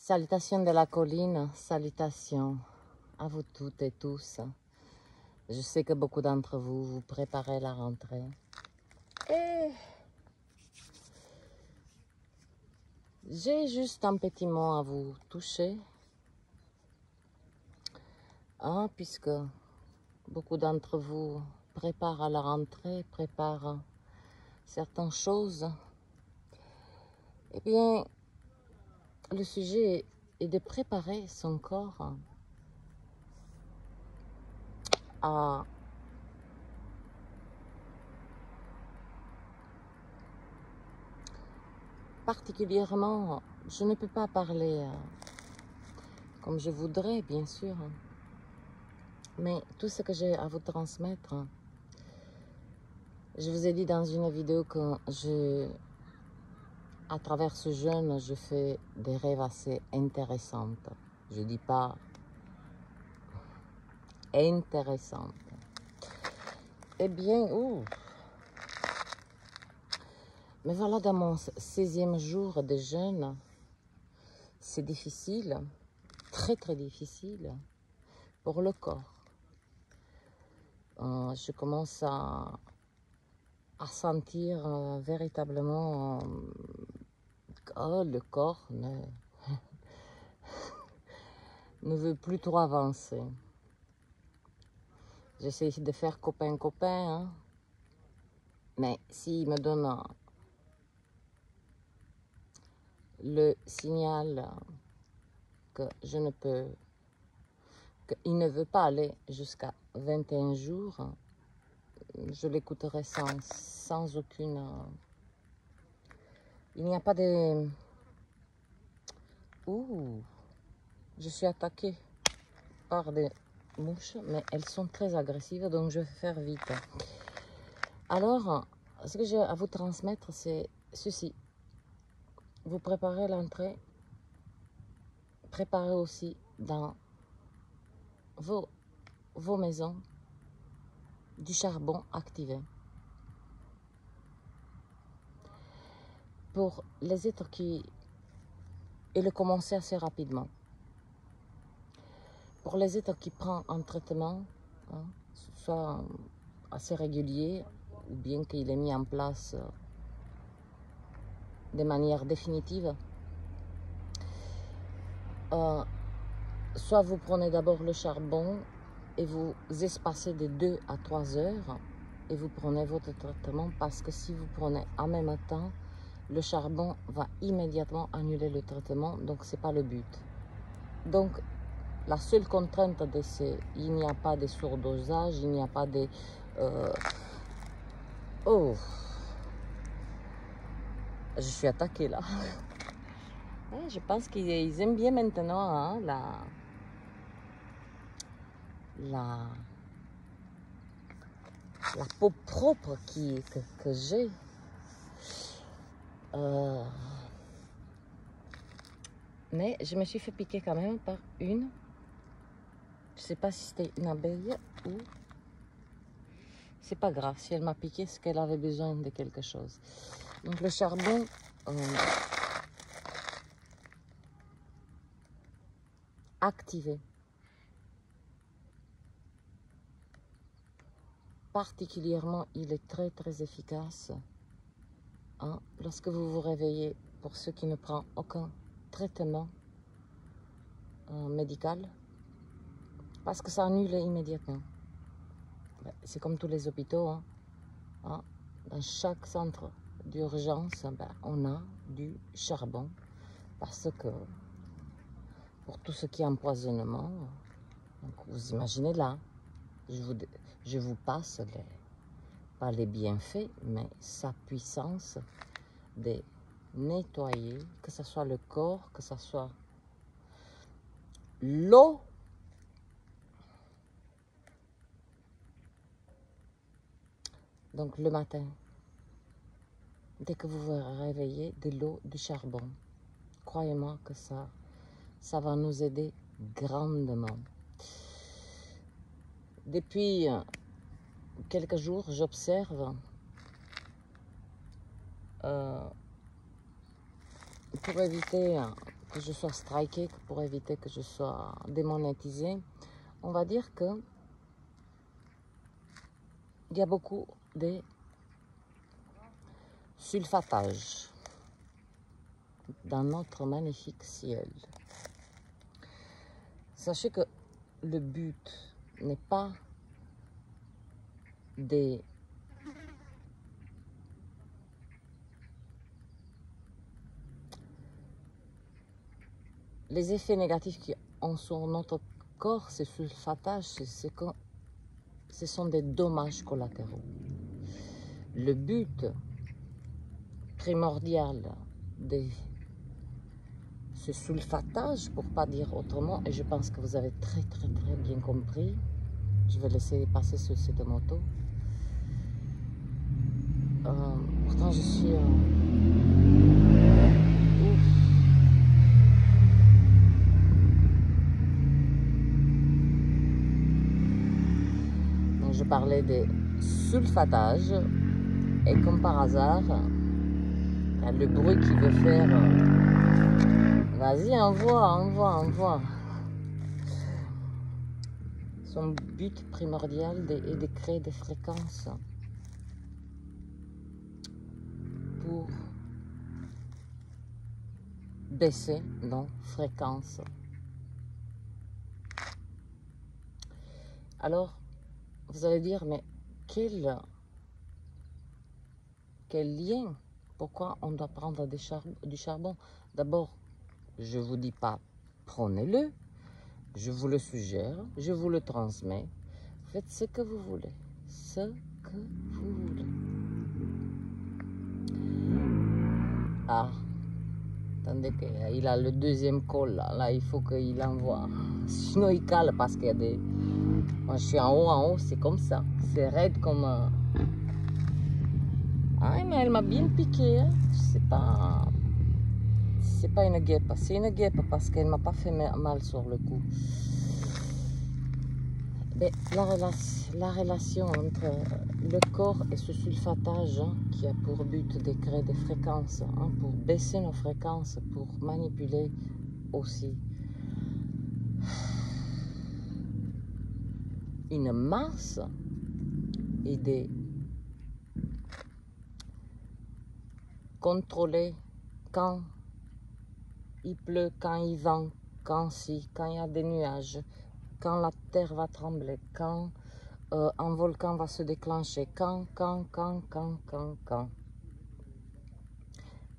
Salutations de la colline, salutations à vous toutes et tous. Je sais que beaucoup d'entre vous, vous préparez la rentrée. Et j'ai juste un petit mot à vous toucher. Puisque beaucoup d'entre vous préparent à la rentrée, préparent certaines choses. Eh bien, le sujet est de préparer son corps à particulièrement, je ne peux pas parler comme je voudrais, bien sûr, mais tout ce que j'ai à vous transmettre, je vous ai dit dans une vidéo que à travers ce jeûne, je fais des rêves assez intéressantes. Je dis pas intéressantes. Eh bien, mais voilà, dans mon 16e jour de jeûne, c'est difficile, très très difficile pour le corps. Je commence à sentir véritablement que le corps ne veut plus trop avancer. J'essaie de faire copain-copain, mais s'il me donne le signal que je ne peux, qu'il ne veut pas aller jusqu'à 21 jours, je l'écouterai sans aucune... Il n'y a pas de... Je suis attaquée par des mouches, mais elles sont très agressives, donc je vais faire vite. Alors, ce que j'ai à vous transmettre, c'est ceci. Vous préparez l'entrée, préparez aussi dans vos maisons du charbon activé. Pour les êtres qui... Et le commencer assez rapidement. Pour les êtres qui prennent un traitement, soit assez régulier, ou bien qu'il est mis en place de manière définitive, soit vous prenez d'abord le charbon et vous espacez de 2 à 3 heures et vous prenez votre traitement, parce que si vous prenez en même temps, le charbon va immédiatement annuler le traitement, donc ce n'est pas le but. Donc, la seule contrainte de il n'y a pas de surdosage, il n'y a pas de... je suis attaquée là. Je pense qu'ils aiment bien maintenant la peau propre que j'ai. Mais je me suis fait piquer quand même par une. Je ne sais pas si c'était une abeille ou... C'est pas grave, si elle m'a piqué, c'est qu'elle avait besoin de quelque chose. Donc le charbon... activé. Particulièrement, il est très très efficace lorsque vous vous réveillez, pour ceux qui ne prennent aucun traitement médical, parce que ça annule immédiatement. C'est comme tous les hôpitaux. Dans chaque centre d'urgence, on a du charbon, parce que pour tout ce qui est empoisonnement, donc vous imaginez là, je vous passe pas les bienfaits, mais sa puissance de nettoyer, que ce soit le corps, que ce soit l'eau. Donc le matin, dès que vous vous réveillez, de l'eau, du charbon. Croyez-moi que ça va nous aider grandement. Depuis quelques jours, j'observe pour éviter que je sois strikée, pour éviter que je sois démonétisée, on va dire que il y a beaucoup de sulfatage dans notre magnifique ciel. Sachez que le but n'est pas des les effets négatifs qui ont sur notre corps, ces sulfatages, ce sont des dommages collatéraux. Le but primordial de ce sulfatage, pour ne pas dire autrement, et je pense que vous avez très bien compris, je vais laisser passer sur cette moto. Pourtant je suis... Donc je parlais des sulfatages, et comme par hasard, il y a le bruit qui veut faire... Vas-y, envoie. Son but primordial est de créer des fréquences pour baisser nos fréquences. Alors, vous allez dire, mais quel lien? Pourquoi on doit prendre du charbon? D'abord, je ne vous dis pas, prenez-le. Je vous le suggère, je vous le transmets. Faites ce que vous voulez. Ce que vous voulez. Ah, attendez qu'il a le deuxième call là. Là, il faut qu'il envoie. Sinon, il cale parce qu'il y a des... Moi, je suis en haut, c'est comme ça. C'est raide comme... Ah, mais elle m'a bien piqué. Hein. C'est pas une guêpe. C'est une guêpe parce qu'elle m'a pas fait mal sur le coup. Mais la relation entre le corps et ce sulfatage qui a pour but de créer des fréquences, pour baisser nos fréquences, pour manipuler aussi une masse et de contrôler quand il pleut, quand il vent, quand il y a des nuages, quand la terre va trembler, quand un volcan va se déclencher, quand.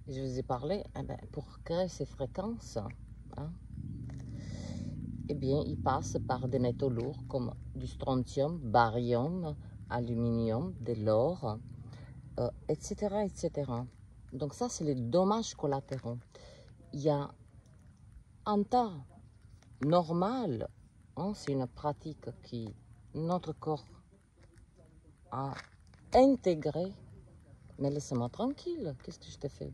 Je vous ai parlé, pour créer ces fréquences, eh bien, il passe par des métaux lourds comme du strontium, barium, aluminium, de l'or, etc., etc. Donc ça, c'est les dommages collatéraux. Il y a un temps normal, c'est une pratique qui notre corps a intégré, mais laissez-moi tranquille, qu'est-ce que je te fais?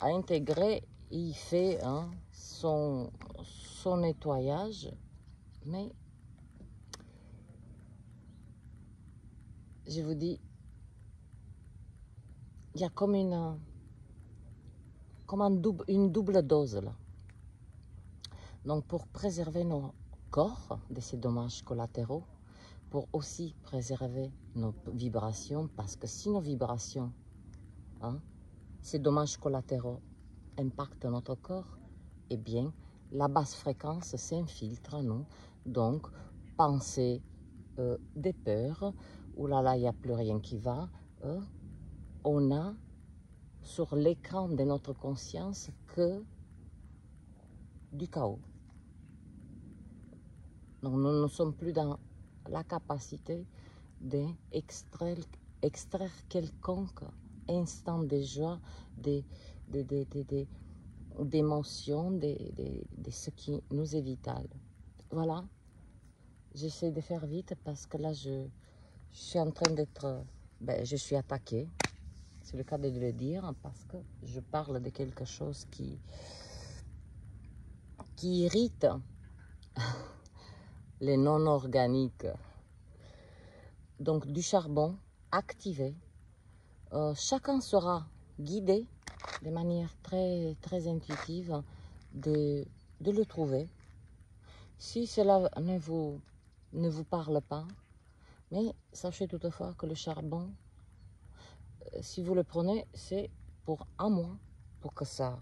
A intégré, il fait son nettoyage, mais je vous dis, il y a comme une double dose là. Donc pour préserver nos corps de ces dommages collatéraux, pour aussi préserver nos vibrations, parce que si nos vibrations, ces dommages collatéraux impactent notre corps, eh bien la basse fréquence s'infiltre à nous. Donc pensée des peurs, oh là là, il n'y a plus rien qui va, on a sur l'écran de notre conscience que du chaos. Donc nous ne sommes plus dans la capacité d'extraire quelconque instant de joie, d'émotion, de ce qui nous est vital. Voilà, j'essaie de faire vite parce que là je suis en train d'être, je suis attaquée. C'est le cas de le dire parce que je parle de quelque chose qui irrite les non-organiques. Donc du charbon activé. Chacun sera guidé de manière très intuitive de le trouver. Si cela ne vous parle pas, mais sachez toutefois que le charbon, si vous le prenez, c'est pour un mois, pour que ça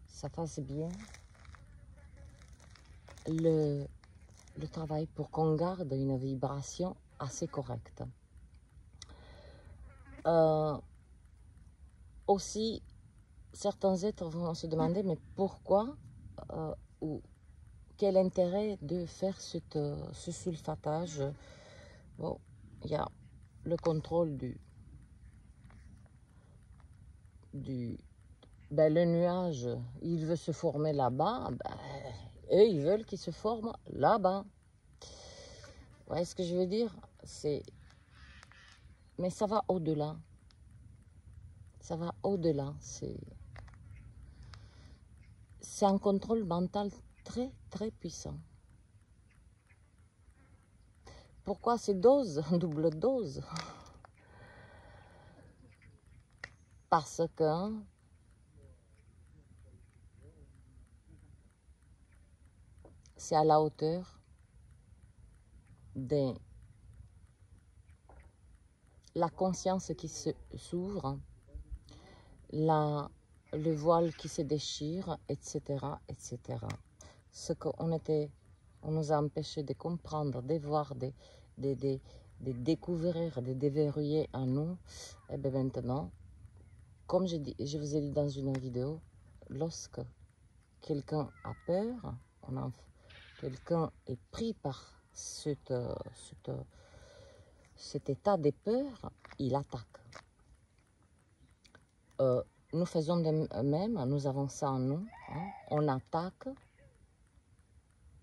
fasse bien le travail, pour qu'on garde une vibration assez correcte. Aussi, certains êtres vont se demander, mais pourquoi ou quel intérêt de faire ce sulfatage? Bon, il y a le contrôle le nuage, il veut se former là-bas, eux, ils veulent qu'il se forme là-bas. Vous voyez ce que je veux dire? Mais ça va au-delà. Ça va au-delà. C'est un contrôle mental très, très puissant. Pourquoi ces doses, double dose? Parce que c'est à la hauteur de la conscience qui s'ouvre, le voile qui se déchire, etc., etc. Ce on nous a empêché de comprendre, de voir, de découvrir, de déverrouiller en nous. Et bien maintenant, comme je vous ai dit dans une vidéo, lorsque quelqu'un a peur, quelqu'un est pris par cet état de peur, il attaque. Nous faisons de même, nous avons ça en nous, hein, on attaque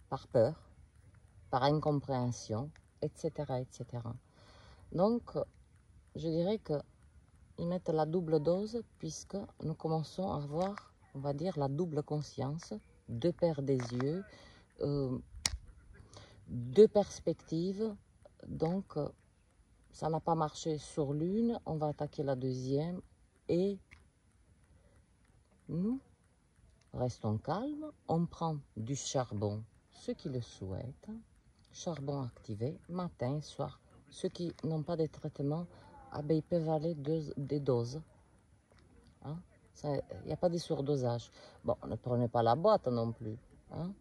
par peur, par incompréhension, etc., etc. Donc, je dirais qu'ils mettent la double dose puisque nous commençons à avoir, on va dire, la double conscience, deux paires des yeux, deux perspectives. Donc, ça n'a pas marché sur l'une, on va attaquer la deuxième et nous restons calmes, on prend du charbon, ceux qui le souhaitent, charbon activé, matin, soir. Ceux qui n'ont pas de traitement, ils peuvent aller des doses. Hein? Il n'y a pas de surdosage. Bon, ne prenez pas la boîte non plus. Hein?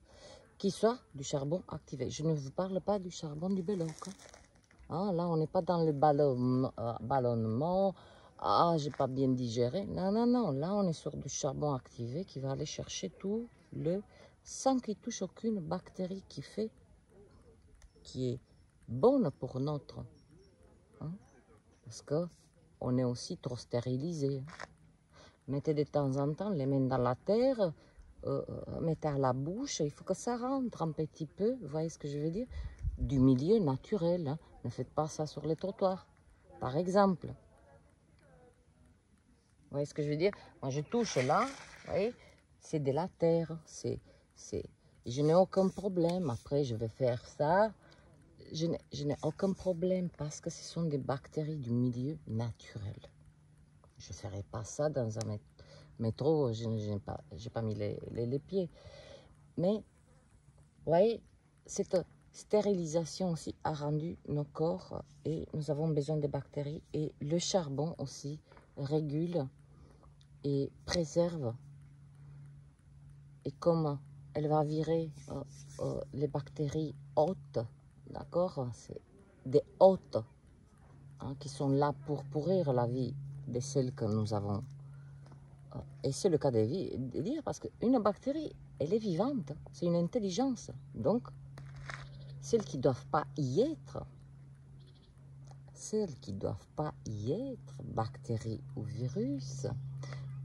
Qu'il soit du charbon activé. Je ne vous parle pas du charbon du Belloc. Hein? Là, on n'est pas dans le ballonnement. Ah, j'ai pas bien digéré. Non, non, non. Là, on est sur du charbon activé qui va aller chercher tout sans qu'il touche aucune bactérie qui est bonne pour notre. Hein? Parce qu'on est aussi trop stérilisé. Mettez de temps en temps les mains dans la terre, mettez à la bouche, il faut que ça rentre un petit peu, vous voyez ce que je veux dire? Du milieu naturel, hein. Ne faites pas ça sur les trottoirs, par exemple. Vous voyez ce que je veux dire? Moi je touche là, vous voyez, c'est de la terre, je n'ai aucun problème, après je vais faire ça, je n'ai aucun problème parce que ce sont des bactéries du milieu naturel. Je ne ferai pas ça dans un métro, je n'ai pas mis les pieds. Mais, vous voyez, cette stérilisation aussi a rendu nos corps et nous avons besoin des bactéries. Et le charbon aussi régule et préserve. Et comme elle va virer les bactéries hôtes, d'accord? C'est des hôtes hein, qui sont là pour pourrir la vie de celles que nous avons. Et c'est le cas de dire, parce qu'une bactérie, elle est vivante, c'est une intelligence. Donc, celles qui ne doivent pas y être, bactéries ou virus,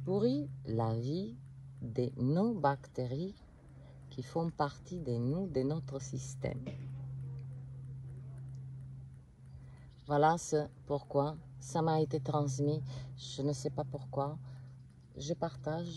pourrissent la vie des non-bactéries qui font partie de nous, de notre système. Voilà pourquoi ça m'a été transmis. Je ne sais pas pourquoi. Je partage.